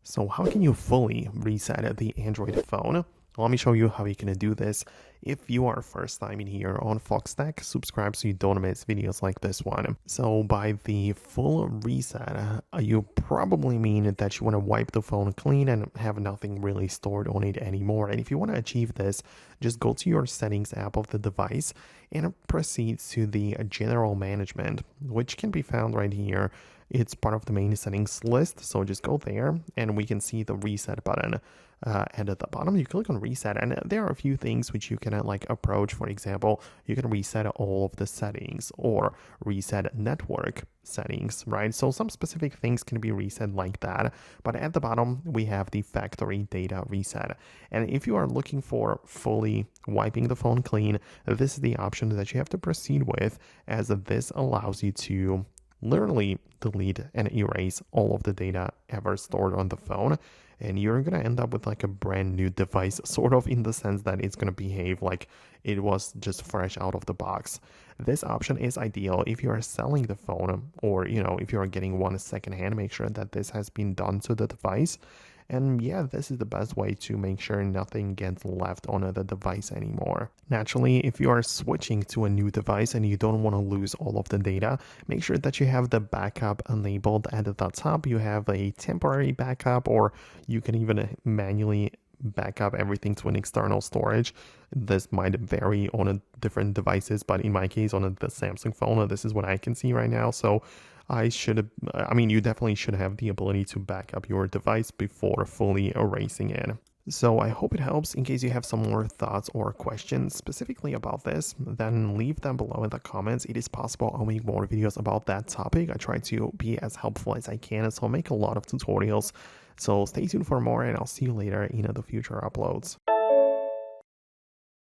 So how can you fully reset the Android phone? Let me show you how you can do this. If you are first time in here on Foxtecc, subscribe so you don't miss videos like this one. So by the full reset, you probably mean that you want to wipe the phone clean and have nothing really stored on it anymore. And if you want to achieve this, just go to your settings app of the device and proceed to the general management, which can be found right here. It's part of the main settings list, so just go there and we can see the reset button. And at the bottom you click on reset, and there are a few things which you can approach. For example, you can reset all of the settings or reset network settings, right? So some specific things can be reset like that, but at the bottom we have the factory data reset. And if you are looking for fully wiping the phone clean, this is the option that you have to proceed with, as this allows you to literally delete and erase all of the data ever stored on the phone, and you're gonna end up with a brand new device, sort of, in the sense that it's gonna behave like it was just fresh out of the box. This option is ideal if you are selling the phone, or if you are getting one secondhand. Make sure that this has been done to the device. And yeah, this is the best way to make sure nothing gets left on the device anymore. Naturally, if you are switching to a new device and you don't want to lose all of the data, make sure that you have the backup enabled. At the top, you have a temporary backup, or you can even manually backup everything to an external storage. This might vary on different devices, but in my case, on the Samsung phone, this is what I can see right now. So you definitely should have the ability to back up your device before fully erasing it. So I hope it helps. In case you have some more thoughts or questions specifically about this, then leave them below in the comments. It is possible I'll make more videos about that topic. I try to be as helpful as I can, so I'll make a lot of tutorials. So stay tuned for more, and I'll see you later in the future uploads.